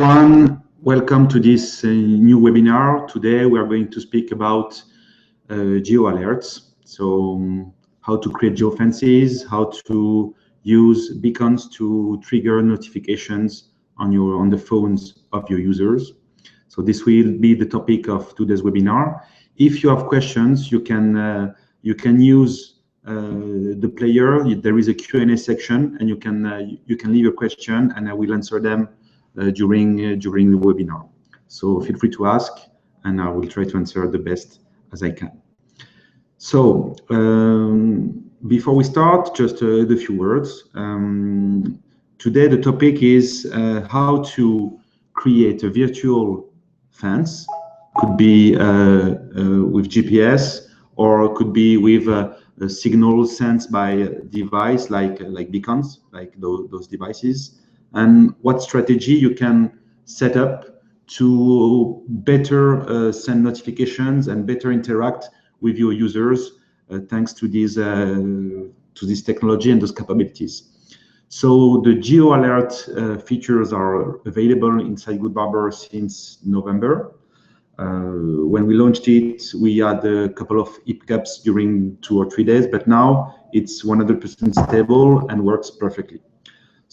Everyone, welcome to this new webinar. Today we are going to speak about geo alerts. So how to create geofences, how to use beacons to trigger notifications on the phones of your users. So this will be the topic of today's webinar. If you have questions, you can use the player. There is a Q&A section, and you can leave a question, and I will answer them during the webinar. So feel free to ask, and I will try to answer the best as I can. So before we start, just a few words. Today the topic is how to create a virtual fence. Could be with GPS, or could be with a signal sent by a device like beacons, like those devices. And what strategy you can set up to better send notifications and better interact with your users thanks to this technology and those capabilities. So the Geo Alert features are available inside Goodbarber since November. When we launched it, we had a couple of hiccups during 2 or 3 days, but now it's 100% stable and works perfectly.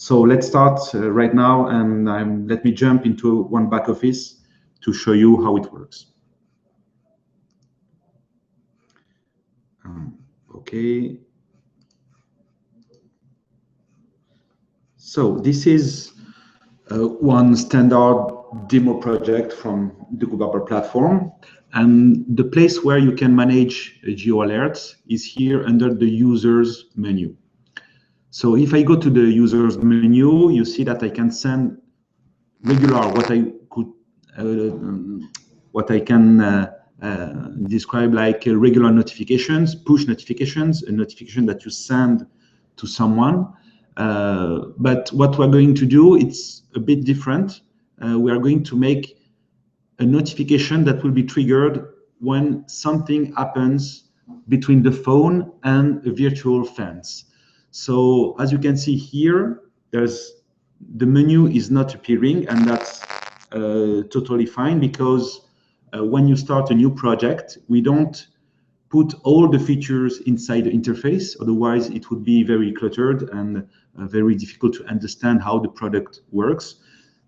So let's start right now, and let me jump into one back office to show you how it works. Okay. So this is one standard demo project from the Goodbarber platform, and the place where you can manage geo alerts is here under the users menu. So if I go to the users menu, you see that I can send regular, what I can describe like regular notifications, push notifications, a notification that you send to someone. But what we're going to do, it's a bit different. We are going to make a notification that will be triggered when something happens between the phone and a virtual fence. So as you can see here, the menu is not appearing, and that's totally fine, because when you start a new project, we don't put all the features inside the interface. Otherwise, it would be very cluttered and very difficult to understand how the product works.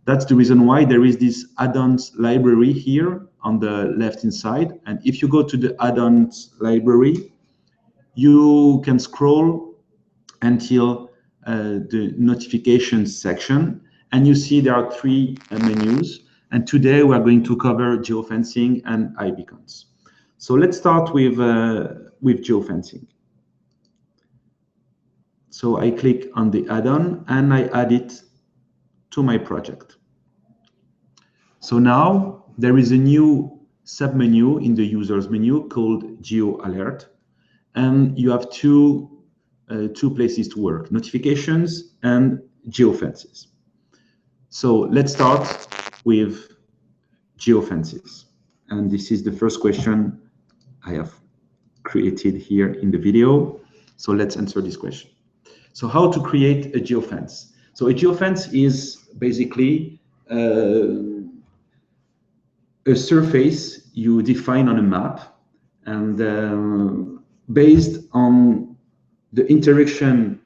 That's the reason why there is this add-ons library here on the left-hand side. And if you go to the add-ons library, you can scroll until the notifications section, and you see there are 3 menus. And today we are going to cover geofencing and iBeacons. So let's start with geofencing. So I click on the add-on and I add it to my project. So now there is a new sub-menu in the users menu called Geo Alert, and you have two places to work: notifications and geofences. So let's start with geofences, and this is the first question I have created here in the video. So let's answer this question. So how to create a geofence? So a geofence is basically a surface you define on a map, and based on the interaction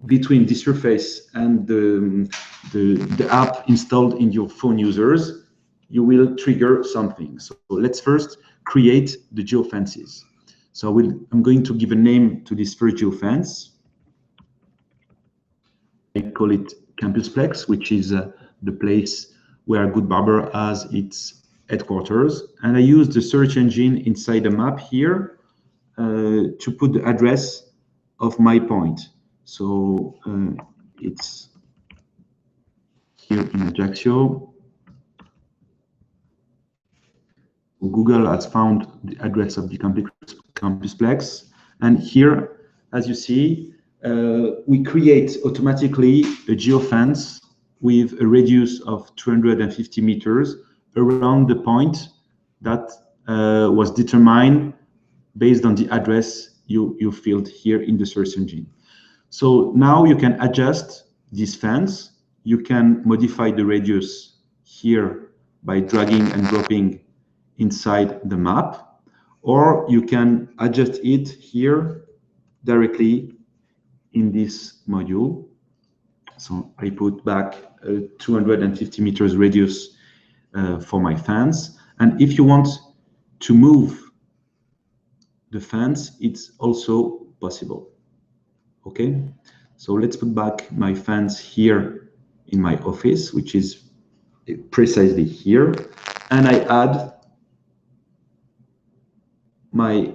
between the surface and the app installed in your phone users, you will trigger something. So let's first create the geofences. So I'm going to give a name to this first geofence. I call it Campusplex, which is the place where Goodbarber has its headquarters. And I use the search engine inside the map here to put the address of my point. So it's here in Ajaccio. Google has found the address of the Campusplex. And here, as you see, we create automatically a geofence with a radius of 250 meters around the point that was determined based on the address you filled here in the search engine. So now you can adjust this fence you can modify the radius here by dragging and dropping inside the map, or you can adjust it here directly in this module. So I put back a 250 meters radius for my fence. And if you want to move the fence, it's also possible. Okay, so let's put back my fence here in my office, which is precisely here. And I add my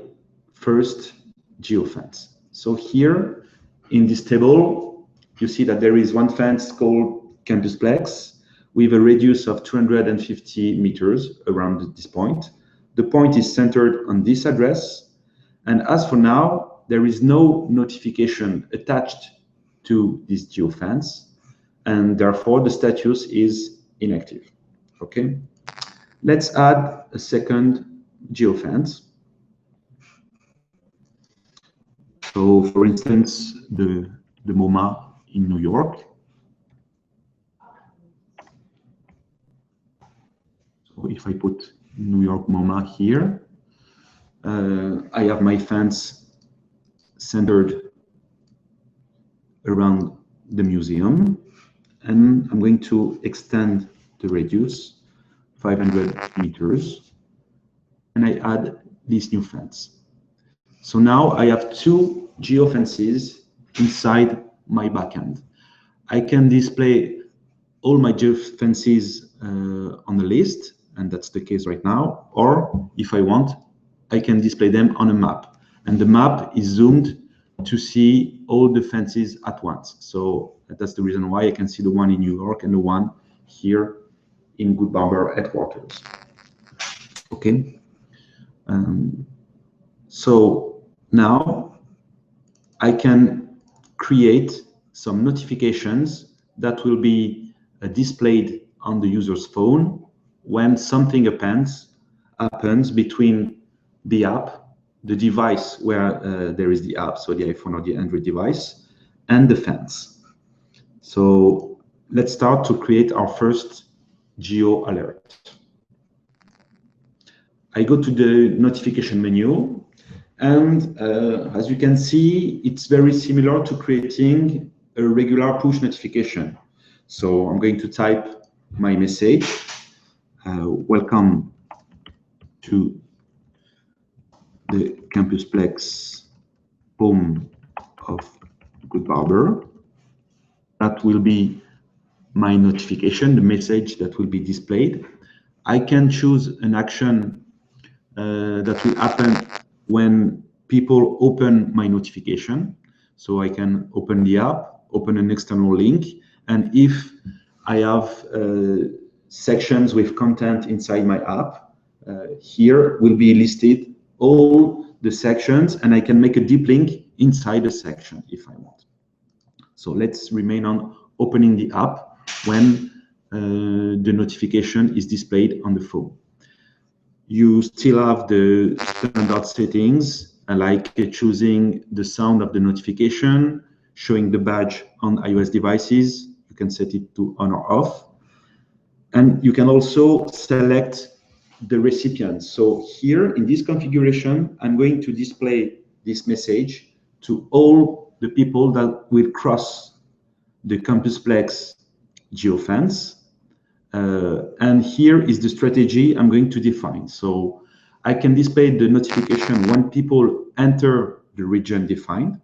first geofence. So here in this table, you see that there is one fence called Campusplex with a radius of 250 meters around this point. The point is centered on this address. And as for now, there is no notification attached to this geofence, and therefore the status is inactive. Okay, let's add a second geofence. So, for instance, the MoMA in New York. So if I put New York MoMA here, I have my fence centered around the museum, and I'm going to extend the radius 500 meters, and I add this new fence. So now I have two geofences inside my backend. I can display all my geofences on the list, and that's the case right now. Or if I want, I can display them on a map. And the map is zoomed to see all the fences at once. So that's the reason why I can see the one in New York and the one here in Good Barber headquarters. Okay. So now I can create some notifications that will be displayed on the user's phone when something happens between the app, the device where there is the app, so the iPhone or the Android device, and the fence. So let's start to create our first geo alert. I go to the notification menu, and as you can see, it's very similar to creating a regular push notification. So I'm going to type my message, welcome to the Campusplex home of Good Barber. That will be my notification, the message that will be displayed. I can choose an action that will happen when people open my notification. So I can open the app, open an external link, and if I have sections with content inside my app, here will be listed all the sections, and I can make a deep link inside the section if I want. So let's remain on opening the app when the notification is displayed on the phone. You still have the standard settings, like choosing the sound of the notification, showing the badge on iOS devices. You can set it to on or off. And you can also select the recipient. So here in this configuration, I'm going to display this message to all the people that will cross the Campusplex geofence. And here is the strategy I'm going to define. So I can display the notification when people enter the region defined,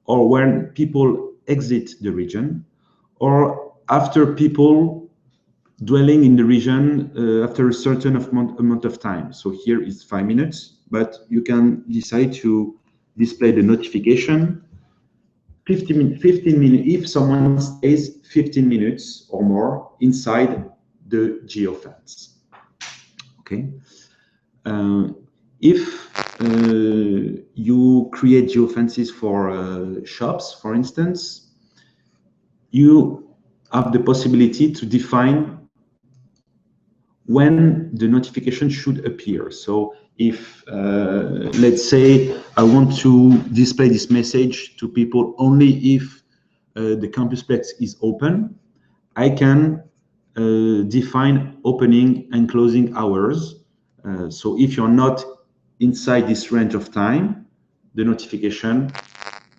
or when people exit the region, or after people dwelling in the region after a certain amount of time. So here is 5 minutes, but you can decide to display the notification 15 minutes if someone stays 15 minutes or more inside the geofence. Okay. If you create geofences for shops, for instance, you have the possibility to define when the notification should appear. So if, let's say, I want to display this message to people only if the Campusplex is open, I can define opening and closing hours. So if you're not inside this range of time, the notification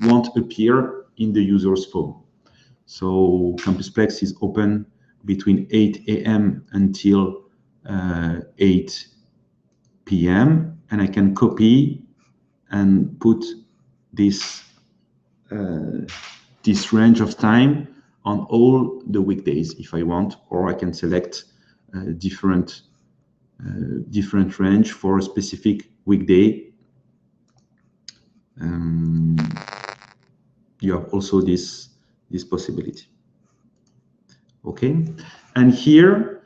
won't appear in the user's phone. So CampusPlex is open between 8 a.m. until 8 p.m. and I can copy and put this this range of time on all the weekdays if I want, or I can select different range for a specific weekday. You have also this possibility. Okay, and here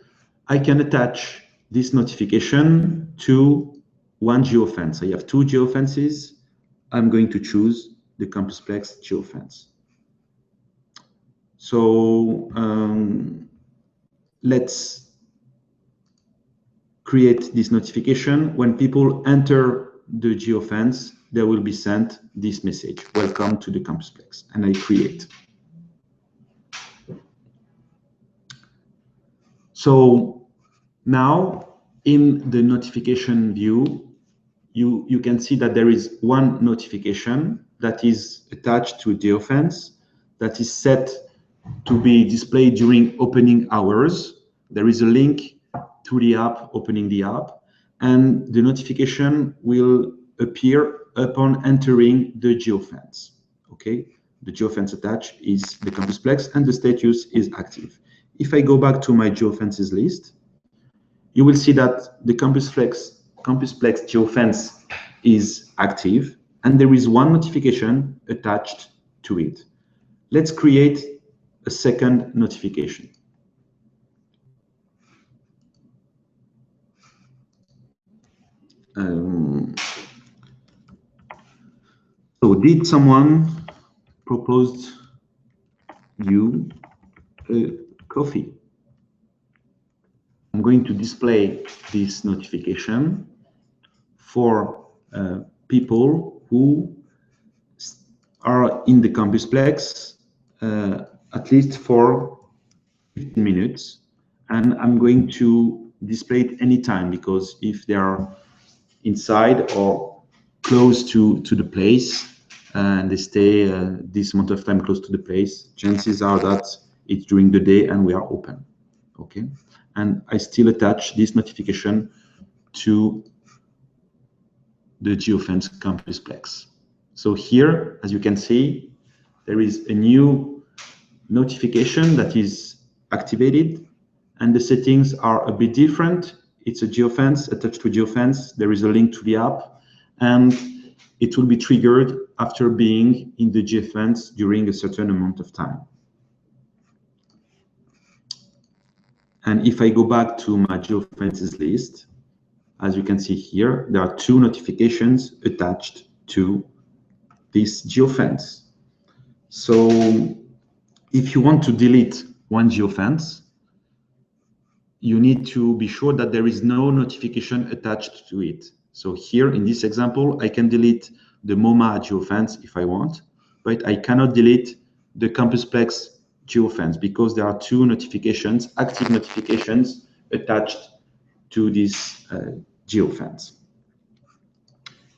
I can attach this notification to one geofence. I have two geofences. I'm going to choose the CampusPlex geofence. So let's create this notification. When people enter the geofence, they will be sent this message: welcome to the CampusPlex, and I create. So now in the notification view, you can see that there is one notification that is attached to Geofence that is set to be displayed during opening hours. There is a link to the app, opening the app, and the notification will appear upon entering the Geofence. Okay, the Geofence attached is the CampusPlex and the status is active. If I go back to my Geofences list, you will see that the CampusPlex Geofence is active and there is one notification attached to it. Let's create a second notification. So did someone propose you a coffee? I'm going to display this notification for people who are in the CampusPlex at least for 15 minutes. And I'm going to display it anytime, because if they are inside or close to the place and they stay this amount of time close to the place, chances are that it's during the day and we are open. Okay, and I still attach this notification to the Geofence CampusPlex. So here, as you can see, there is a new notification that is activated, and the settings are a bit different. It's a Geofence attached to Geofence. There is a link to the app, and it will be triggered after being in the Geofence during a certain amount of time. And if I go back to my Geofences list, as you can see here, there are two notifications attached to this Geofence. So if you want to delete one Geofence, you need to be sure that there is no notification attached to it. So here in this example, I can delete the MoMA Geofence if I want, but I cannot delete the CampusPlex Geofence because there are two notifications, active notifications attached to this Geofence.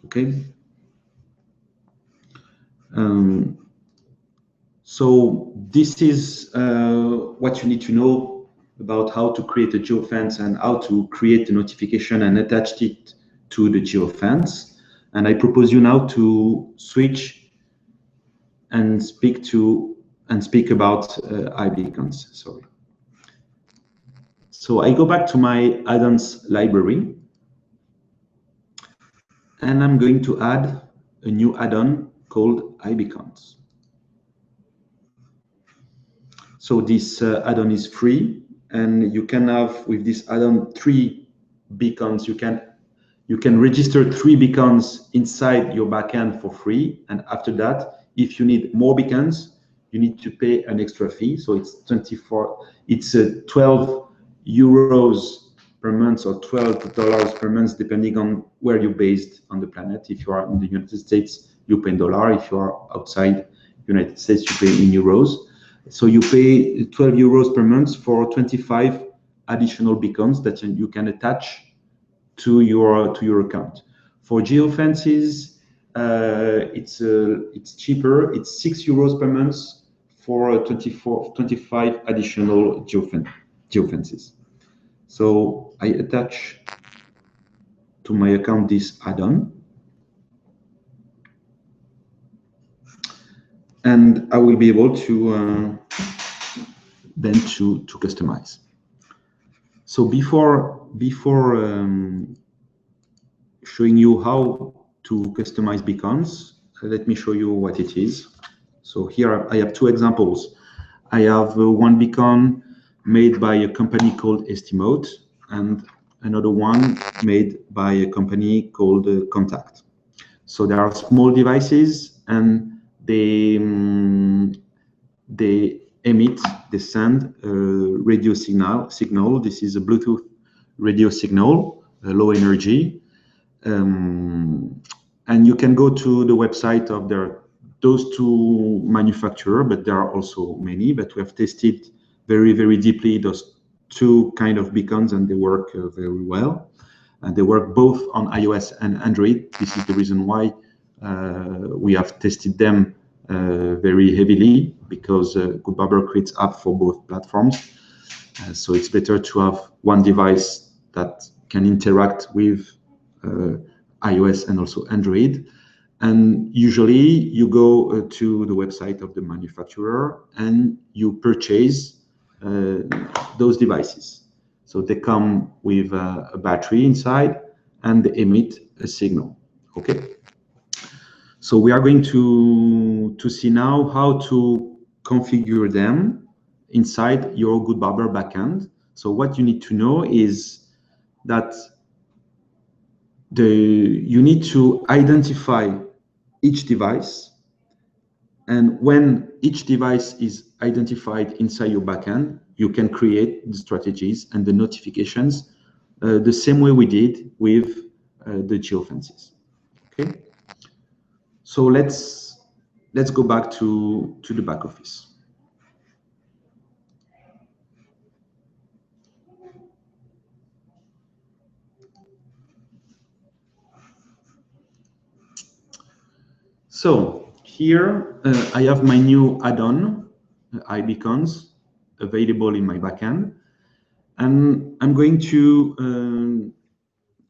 Okay. So this is what you need to know about how to create a Geofence and how to create a notification and attach it to the Geofence. And I propose you now to switch and speak about iBeacons. Sorry. So I go back to my add-ons library, and I'm going to add a new add-on called iBeacons. So this add-on is free, and you can have with this add-on 3 beacons. You can register 3 beacons inside your backend for free, and after that, if you need more beacons, you need to pay an extra fee. So it's 12 euros per month or $12 per month, depending on where you're based on the planet. If you are in the United States, you pay in dollar. If you are outside United States, you pay in euros. So you pay 12 euros per month for 25 additional beacons that you can attach to your account. For Geofences, it's cheaper. It's 6 euros per month for 25 additional Geofences. So I attach to my account this add-on, and I will be able to then to customize. So before showing you how to customize beacons, let me show you what it is. So here I have two examples. I have one beacon made by a company called Estimote and another one made by a company called Contact. So there are small devices and they send a radio signal. This is a Bluetooth radio signal, low energy. And you can go to the website of those two manufacturers, but there are also many. But we have tested very, very deeply those two kind of beacons, and they work very well. And they work both on iOS and Android. This is the reason why we have tested them very heavily, because Good Barber creates app for both platforms. So it's better to have one device that can interact with iOS and also Android. And usually you go to the website of the manufacturer and you purchase those devices. So they come with a battery inside and they emit a signal. Okay. So we are going to see now how to configure them inside your Good Barber backend. So what you need to know is that you need to identify each device, and when each device is identified inside your backend, you can create the strategies and the notifications the same way we did with the Geofences. Okay, so let's go back to the back office. So here I have my new add-on, iBeacons, available in my backend, and I'm going to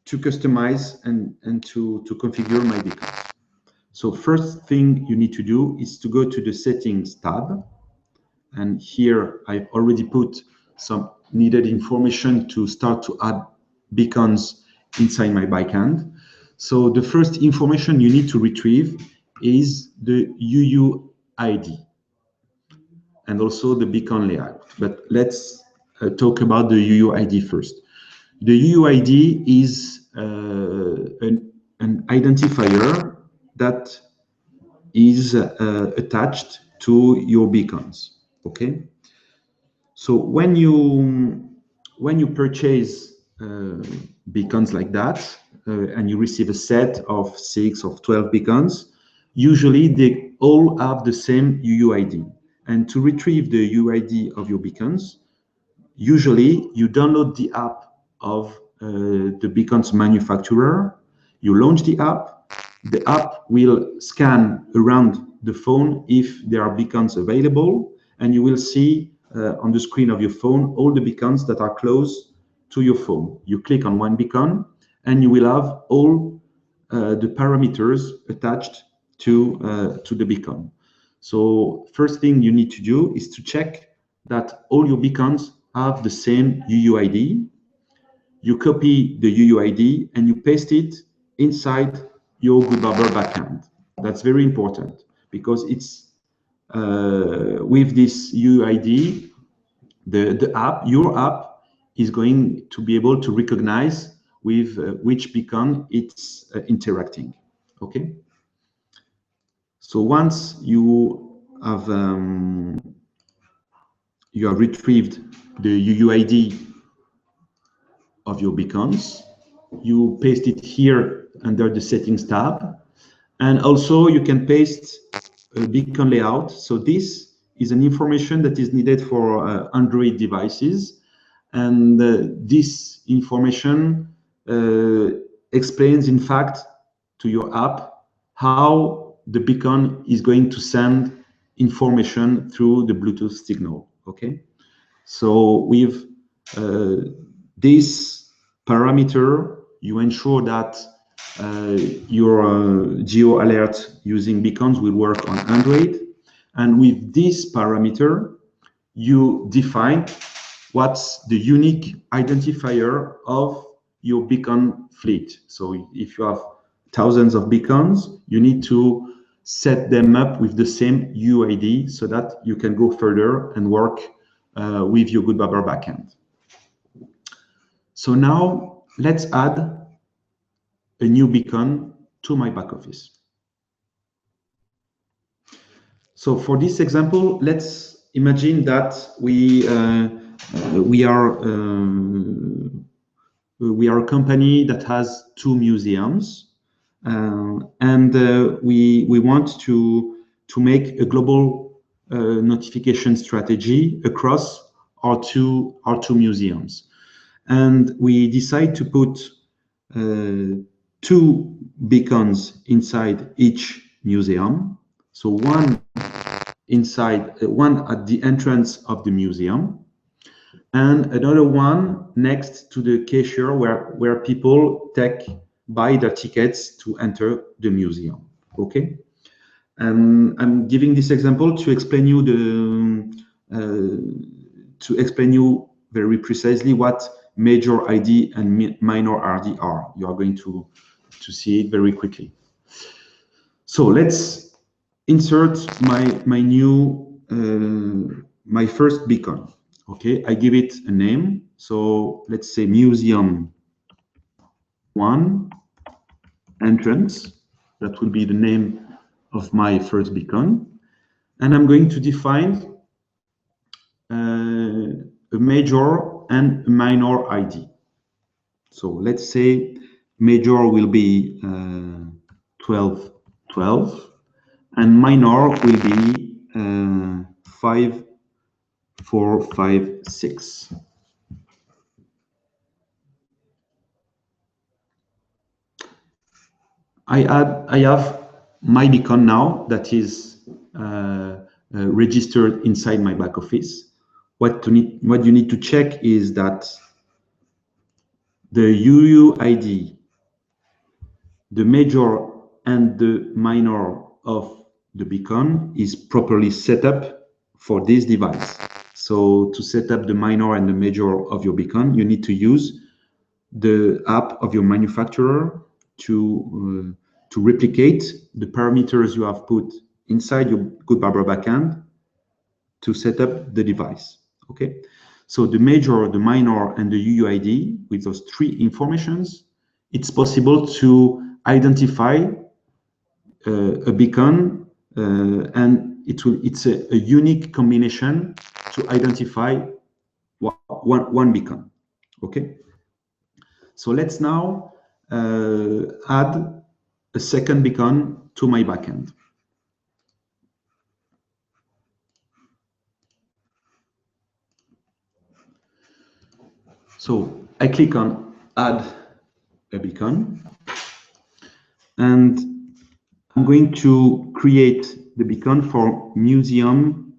customize and to configure my beacons. So first thing you need to do is to go to the settings tab, and here I've already put some needed information to start to add beacons inside my backend. So the first information you need to retrieve is the UUID and also the beacon layout. But let's talk about the UUID first. The UUID is an identifier that is attached to your beacons. Okay. So when you purchase beacons like that, and you receive a set of 6 or 12 beacons, usually they all have the same UUID. And to retrieve the UUID of your beacons, usually you download the app of the beacons manufacturer, you launch the app will scan around the phone if there are beacons available, and you will see on the screen of your phone all the beacons that are close to your phone. You click on one beacon and you will have all the parameters attached to the beacon. So first thing you need to do is to check that all your beacons have the same UUID. You copy the UUID and you paste it inside your Good Barber backend. That's very important, because it's with this UUID, your app is going to be able to recognize with which beacon it's interacting. Okay. So once you have retrieved the UUID of your beacons, you paste it here under the settings tab, and also you can paste a beacon layout. So this is an information that is needed for Android devices. And this information explains, in fact, to your app how the beacon is going to send information through the Bluetooth signal. Okay, so with this parameter, you ensure that your geo alert using beacons will work on Android. And with this parameter, you define what's the unique identifier of your beacon fleet. So if you have thousands of beacons, you need to set them up with the same UUID so that you can go further and work with your Goodbarber backend. So now let's add a new beacon to my back office. So for this example, let's imagine that we are a company that has 2 museums, and we want to make a global notification strategy across our two museums, and we decide to put 2 beacons inside each museum. So one at the entrance of the museum, and another one next to the cashier where people buy their tickets to enter the museum. Okay, and I'm giving this example to explain you very precisely what major ID and minor ID are. You are going to see it very quickly. So let's insert my first beacon. Okay, I give it a name. So let's say Museum 1 entrance. That will be the name of my first beacon. And I'm going to define a major and a minor ID. So let's say major will be 1212 and minor will be 5456. I have my beacon now that is registered inside my back office. What you need to check is that the UUID, the major and the minor of the beacon is properly set up for this device. So to set up the minor and the major of your beacon, you need to use the app of your manufacturer to replicate the parameters you have put inside your Goodbarber backend to set up the device. Okay, so the major, the minor, and the UUID, with those 3 informations, it's possible to identify a beacon, and it's a unique combination to identify one beacon. Okay, so let's now add a second beacon to my backend. So I click on add a beacon, and I'm going to create the beacon for Museum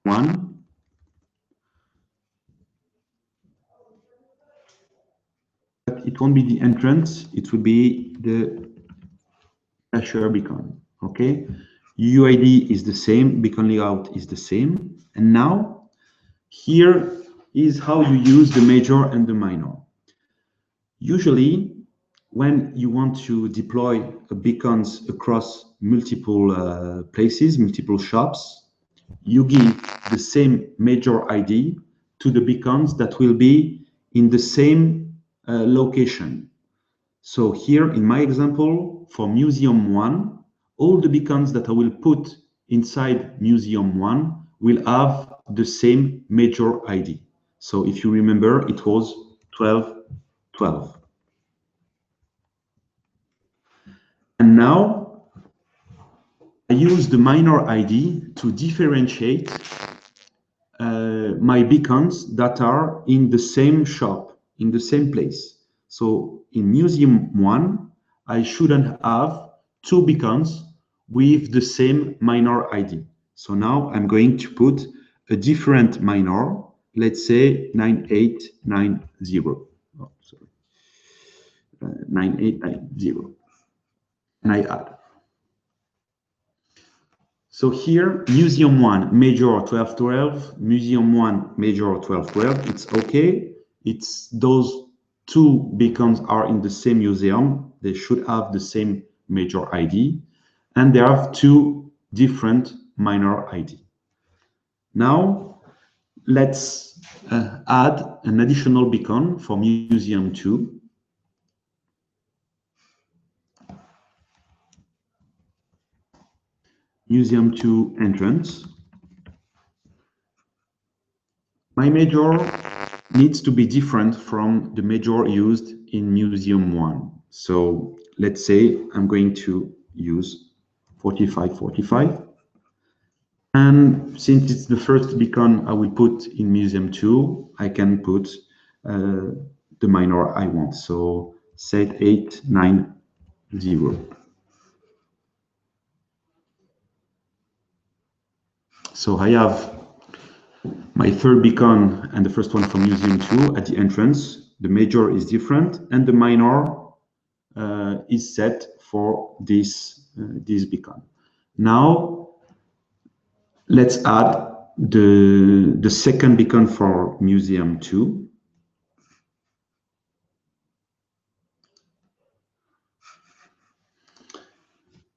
1. But it won't be the entrance, it will be the cashier beacon. Okay, UUID is the same, beacon layout is the same. And now here is how you use the major and the minor. Usually, when you want to deploy beacons across multiple places, multiple shops, you give the same major ID to the beacons that will be in the same location. So here in my example, for Museum 1, all the beacons that I will put inside Museum 1 will have the same major ID. So if you remember, it was 1212. And now I use the minor ID to differentiate my beacons that are in the same shop, in the same place. So in Museum 1, I shouldn't have two beacons with the same minor ID. So now I'm going to put a different minor, let's say 9890. Oh, sorry. 9890. And I add. So here, Museum 1, Major 1212, Museum 1, Major 1212, it's okay. It's those two beacons are in the same museum. They should have the same major ID. And they have two different minor ID. Now, let's add an additional beacon for Museum 2. Museum 2 entrance. My major needs to be different from the major used in Museum 1. So let's say I'm going to use 4545. And since it's the first beacon I will put in Museum 2, I can put the minor I want. So set 890. So I have my third beacon and the first one from Museum 2 at the entrance. The major is different and the minor is set for this beacon. Now let's add the second beacon for Museum 2.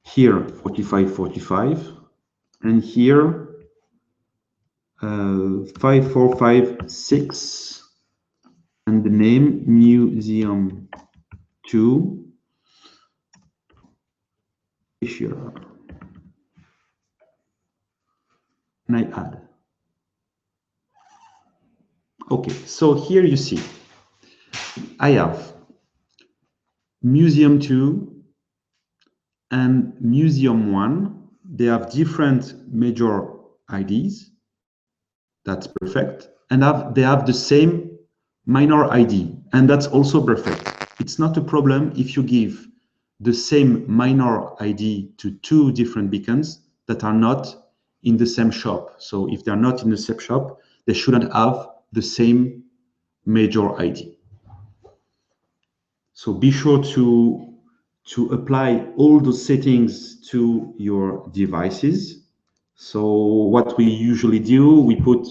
Here 4545 and here 5456 and the name Museum 2 here. And I add. Okay, so here you see I have Museum 2 and Museum 1. They have different major IDs. That's perfect. And they have the same minor ID, and that's also perfect. It's not a problem if you give the same minor ID to two different beacons that are not in the same shop. So if they're not in the same shop, they shouldn't have the same major ID. So be sure to apply all those settings to your devices. So what we usually do, we put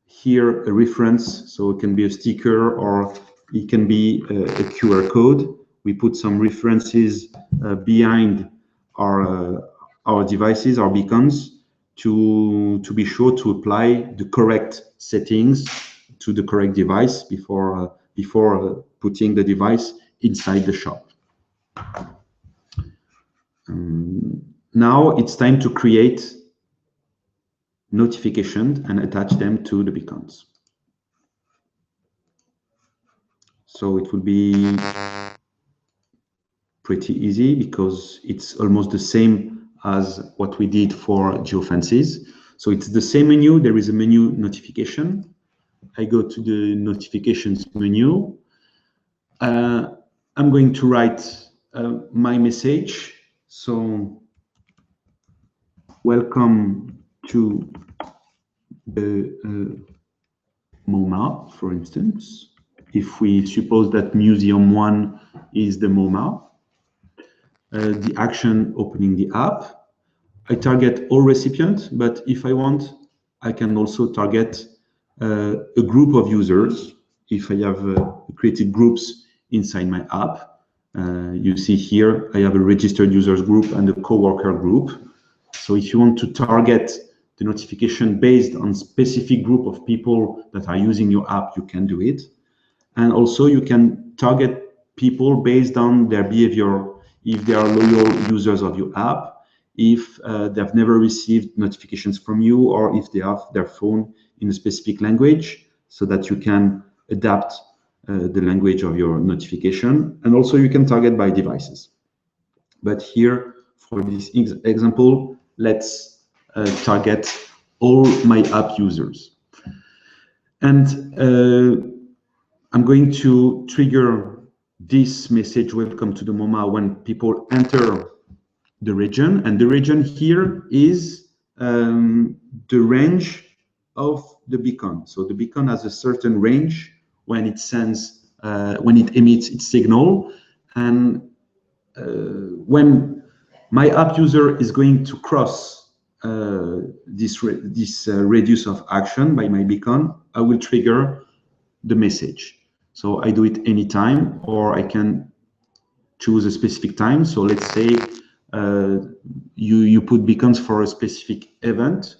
here a reference, so it can be a sticker or it can be a QR code. We put some references behind our devices, our beacons, to be sure to apply the correct settings to the correct device before putting the device inside the shop. Now it's time to create notifications and attach them to the beacons. So it will be pretty easy because it's almost the same as what we did for Geofences. So it's the same menu. There is a menu notification. I go to the notifications menu. I'm going to write my message. So welcome to the MoMA, for instance. If we suppose that Museum 1 is the MoMA, the action opening the app, I target all recipients, but if I want, I can also target a group of users. If I have created groups inside my app, you see here, I have a registered users group and a coworker group. So if you want to target the notification based on specific group of people that are using your app, you can do it. And also you can target people based on their behavior, if they are loyal users of your app, if they've never received notifications from you, or if they have their phone in a specific language, so that you can adapt the language of your notification. And also you can target by devices. But here, for this example, let's target all my app users. And I'm going to trigger this message, welcome to the MoMA, when people enter the region. And the region here is the range of the beacon. So the beacon has a certain range when it sends, when it emits its signal. And when my app user is going to cross this radius of action by my beacon, I will trigger the message. So I do it anytime, or I can choose a specific time. So let's say you put beacons for a specific event,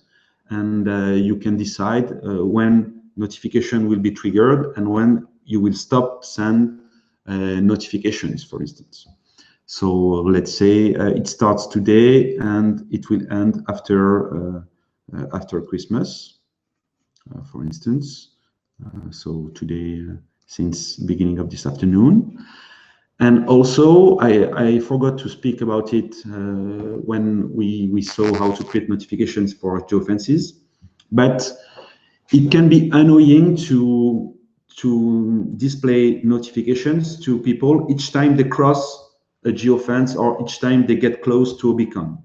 and you can decide when notification will be triggered and when you will stop send notifications, for instance. So let's say it starts today and it will end after Christmas, for instance. So today, since beginning of this afternoon. And also, I forgot to speak about it when we saw how to create notifications for Geofences, but it can be annoying to display notifications to people each time they cross a geofence or each time they get close to a beacon.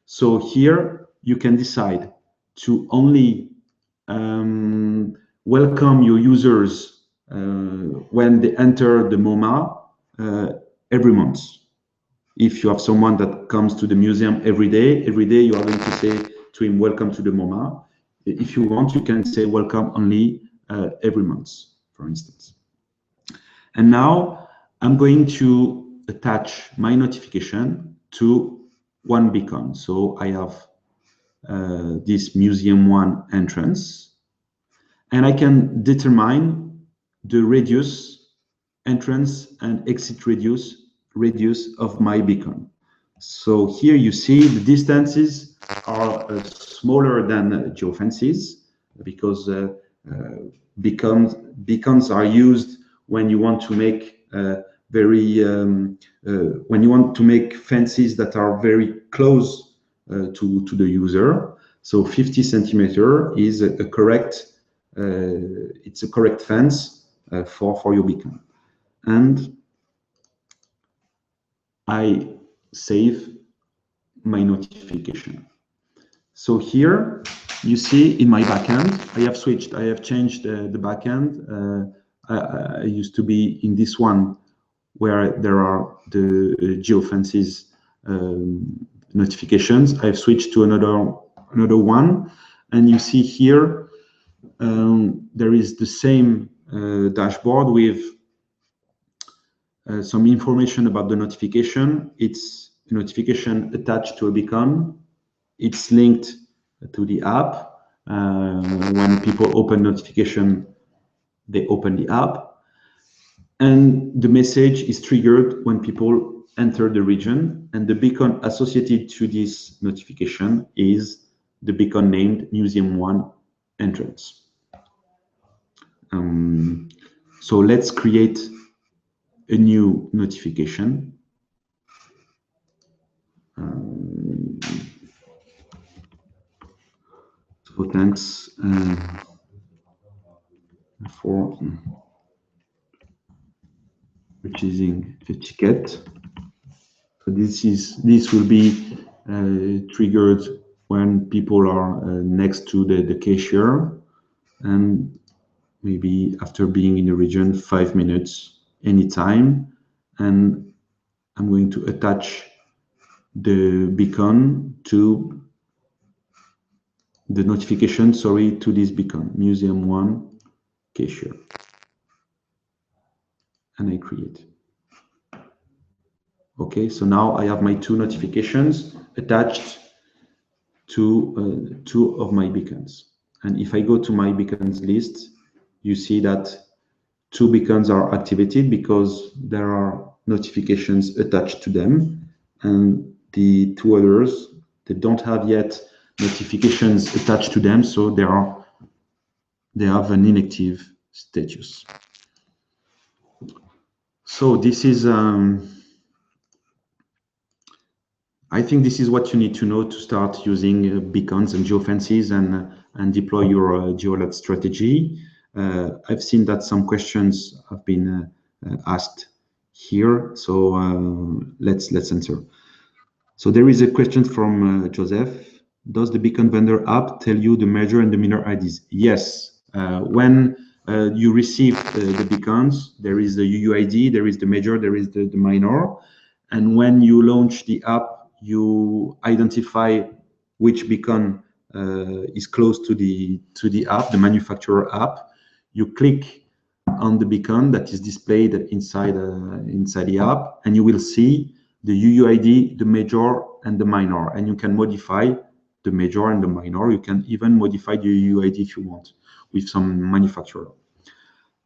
So here you can decide to only welcome your users when they enter the MoMA every month. If you have someone that comes to the museum every day you are going to say to him, welcome to the MoMA. If you want, you can say welcome only every month, for instance. And now I'm going to attach my notification to one beacon. So I have this Museum 1 entrance, and I can determine the radius, entrance and exit radius of my beacon. So here you see the distances are smaller than Geofences, because beacons are used when you want to make when you want to make fences that are very close to the user. So 50 centimeter is a correct it's a correct fence for your beacon. And I save my notification. So here you see in my backend, I have switched, I have changed the backend. I used to be in this one where there are the Geofences notifications. I've switched to another one, and you see here there is the same dashboard with some information about the notification. It's a notification attached to a beacon. It's linked to the app. When people open notification, they open the app. And the message is triggered when people enter the region. And the beacon associated to this notification is the beacon named Museum 1 entrance. So let's create a new notification. So thanks for purchasing a ticket. So this will be triggered when people are next to the cashier, and maybe after being in the region 5 minutes anytime. And I'm going to attach the beacon to the notification, sorry, to this beacon, Museum 1 cashier. And I create. Okay, so now I have my two notifications attached to two of my beacons. And if I go to my beacons list, you see that two beacons are activated because there are notifications attached to them, and the two others, they don't have yet notifications attached to them, so they have an inactive status. So this is I think this is what you need to know to start using beacons and geofences and deploy your geoalert strategy. I've seen that some questions have been asked here, so let's answer. So there is a question from Joseph. Does the beacon vendor app tell you the major and the minor IDs? Yes. When you receive the beacons, there is the UUID, there is the major, there is the minor. And when you launch the app, you identify which beacon is close to the app, the manufacturer app. You click on the beacon that is displayed inside the app, and you will see the UUID, the major, and the minor. And you can modify the major and the minor. You can even modify the UUID if you want with some manufacturer.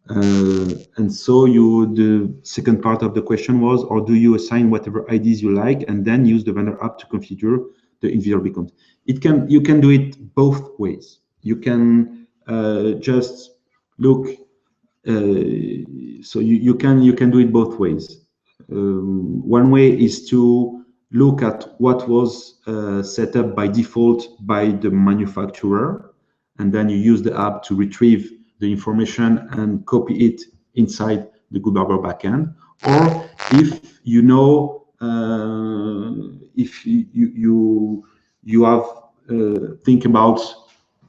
And so the second part of the question was, or do you assign whatever IDs you like and then use the vendor app to configure the individual beacon? You can do it both ways. You can just look. So you can do it both ways. One way is to look at what was set up by default by the manufacturer, and then you use the app to retrieve the information and copy it inside the Good Barber backend. Or if you know, if you have think about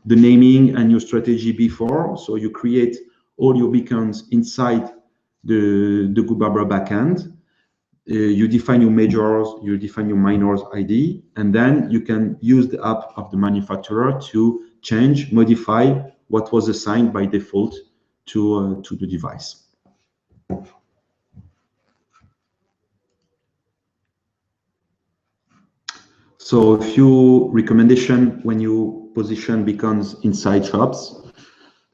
the naming and your strategy before, so you create all your beacons inside the Good Barber backend. You define your majors, you define your minors ID, and then you can use the app of the manufacturer to change, modify what was assigned by default to the device. So a few recommendations when you position beacons inside shops.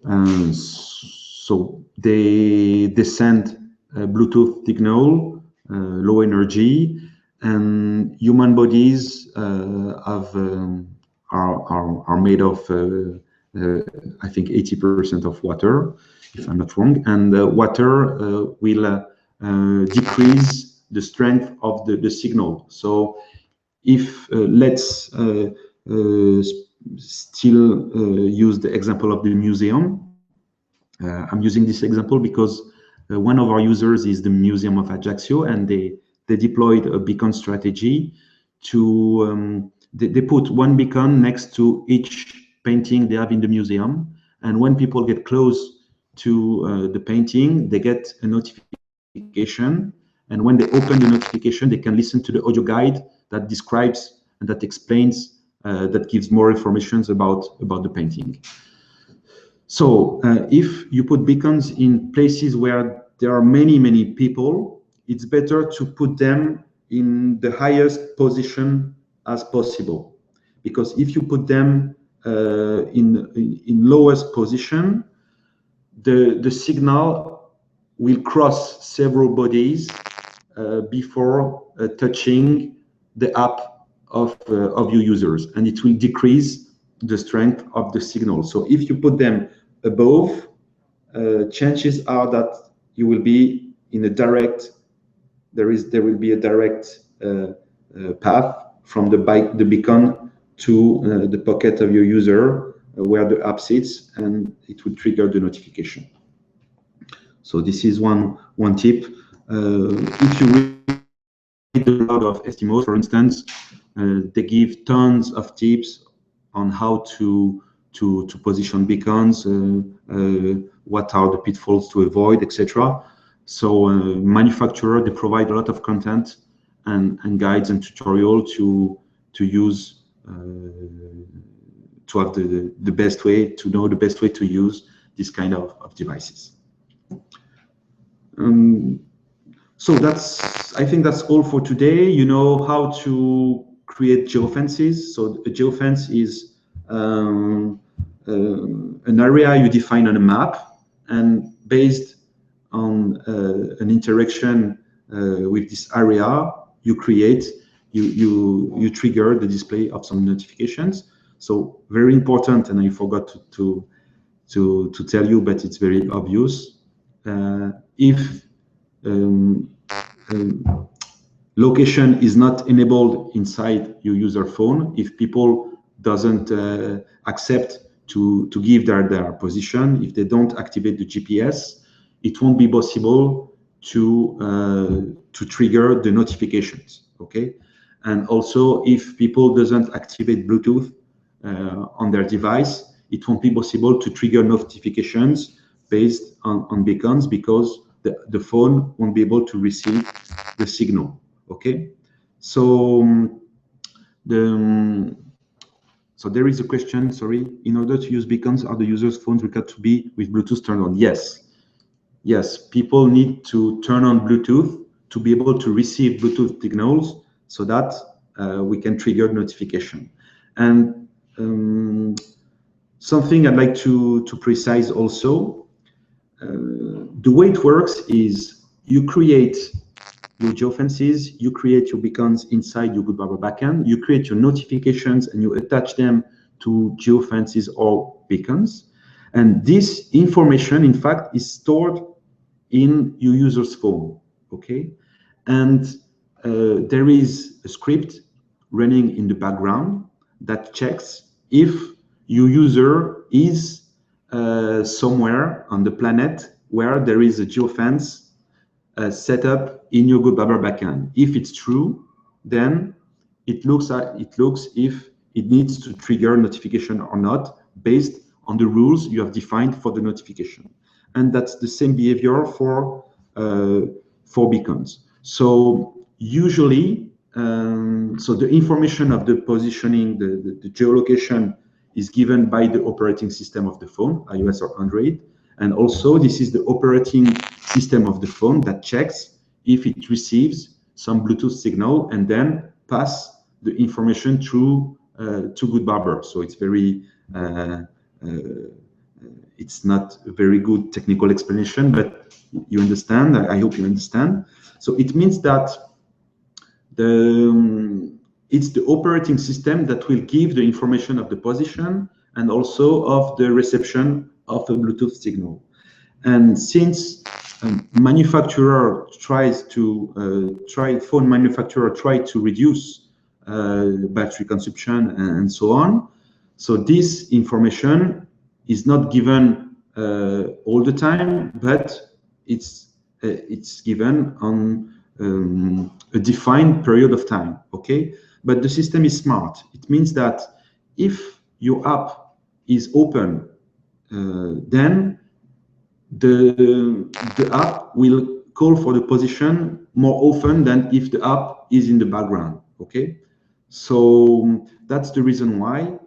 So they send a Bluetooth signal, low energy, and human bodies are made of I think 80% of water, if I'm not wrong, and water will decrease the strength of the signal. So if let's still use the example of the museum. I'm using this example because one of our users is the Museum of Ajaccio, and they deployed a beacon strategy to they put one beacon next to each painting they have in the museum, and when people get close to the painting, they get a notification, and when they open the notification, they can listen to the audio guide that describes and that explains that gives more information about the painting. So if you put beacons in places where there are many people, it's better to put them in the highest position as possible, because if you put them in lowest position, the signal will cross several bodies before touching the app of your users, and it will decrease the strength of the signal. So if you put them above, chances are that you will be in a direct, there will be a direct path from the beacon to the pocket of your user where the app sits, and it will trigger the notification. So this is one tip. If you read a lot of Estimos, for instance, they give tons of tips on how to position beacons, what are the pitfalls to avoid, etc. So manufacturer, they provide a lot of content and guides and tutorial to use to have the best way, to know the best way to use this kind of devices. So I think that's all for today. You know how to create geofences. So a geofence is an area you define on a map, and based on an interaction with this area you create, you trigger the display of some notifications. So very important, and I forgot to tell you, but it's very obvious. If location is not enabled inside your user phone, if people doesn't accept to give their position, if they don't activate the GPS, it won't be possible to trigger the notifications. Okay, and also if people doesn't activate Bluetooth on their device, it won't be possible to trigger notifications based on beacons, because the phone won't be able to receive the signal. Okay, so so there is a question, sorry, in order to use beacons, are the user's phones required to be with Bluetooth turned on? Yes, people need to turn on Bluetooth to be able to receive Bluetooth signals, so that we can trigger notification. And something I'd like to precise also, the way it works is you create your geofences, you create your beacons inside your Goodbarber backend, you create your notifications and you attach them to geofences or beacons. And this information, in fact, is stored in your user's phone, okay? And there is a script running in the background that checks if your user is somewhere on the planet where there is a geofence set up in your Goodbarber backend. If it's true, then it looks if it needs to trigger notification or not based on the rules you have defined for the notification. And that's the same behavior for beacons. So usually, so the information of the positioning, the geolocation is given by the operating system of the phone, iOS or Android. And also this is the operating system of the phone that checks if it receives some Bluetooth signal and then pass the information through to Goodbarber. So it's very, it's not a very good technical explanation, but you understand. I hope you understand. So it means that it's the operating system that will give the information of the position and also of the reception of a Bluetooth signal. And since manufacturer tries to phone manufacturer try to reduce battery consumption and so on, so this information is not given all the time, but it's given on a defined period of time. Okay, but the system is smart. It means that if your app is open, then the app will call for the position more often than if the app is in the background. Okay, so that's the reason why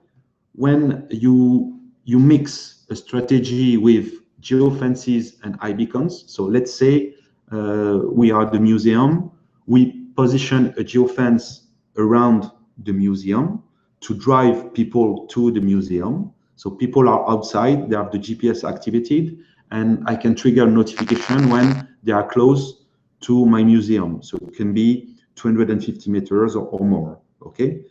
when you mix a strategy with geofences and iBeacons. So let's say we are the museum, we position a geofence around the museum to drive people to the museum. So people are outside, they have the GPS activated, and I can trigger a notification when they are close to my museum. So it can be 250 meters or more, okay?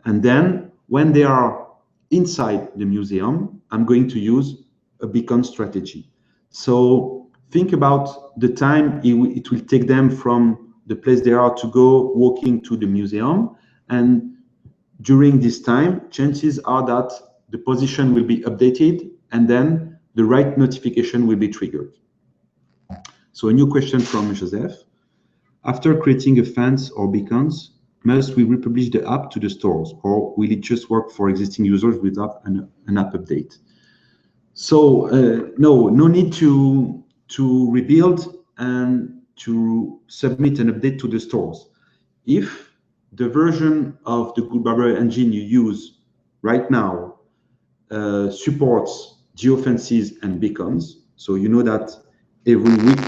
And then when they are inside the museum, I'm going to use a beacon strategy. So think about the time it will take them from the place they are to go walking to the museum. And during this time, chances are that the position will be updated and then the right notification will be triggered. So a new question from Joseph. After creating a fence or beacons, must we republish the app to the stores, or will it just work for existing users without an app update? So no need to rebuild and to submit an update to the stores. If the version of the Goodbarber engine you use right now supports geofences and beacons, so you know that every week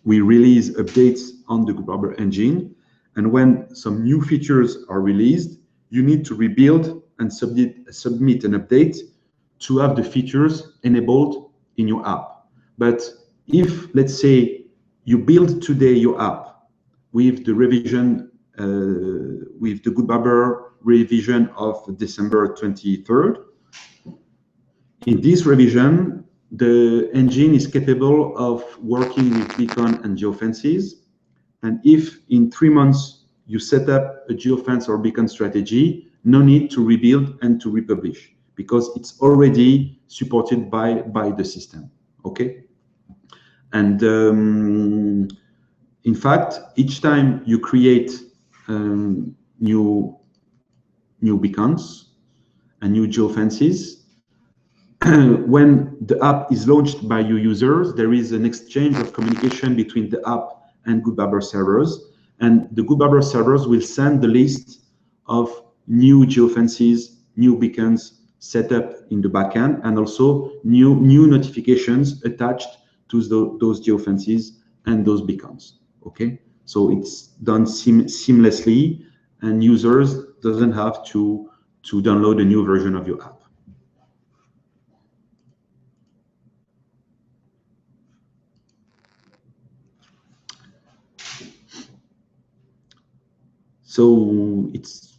we release updates on the Goodbarber engine, and when some new features are released, you need to rebuild and submit an update to have the features enabled in your app. But if, let's say, you build today your app with the revision, with the Goodbarber revision of December 23rd, in this revision, the engine is capable of working with beacon and geofences. And if in 3 months you set up a geofence or beacon strategy, no need to rebuild and to republish because it's already supported by the system. Okay, and in fact, each time you create new beacons and new geofences, when the app is launched by your users, there is an exchange of communication between the app and GoodBarber servers, and the GoodBarber servers will send the list of new geofences, new beacons set up in the backend, and also new notifications attached to those geofences and those beacons. Okay, so it's done seamlessly, and users doesn't have to download a new version of your app. So it's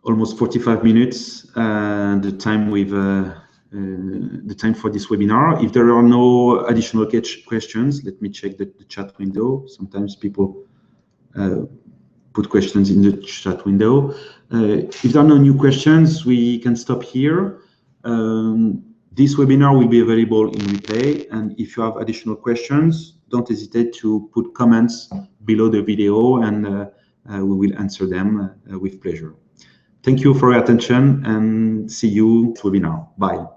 almost 45 minutes, the time for this webinar. If there are no additional questions, let me check the chat window. Sometimes people put questions in the chat window. If there are no new questions, we can stop here. This webinar will be available in replay, and if you have additional questions, don't hesitate to put comments below the video, and we will answer them with pleasure. Thank you for your attention, and see you webinar. Bye.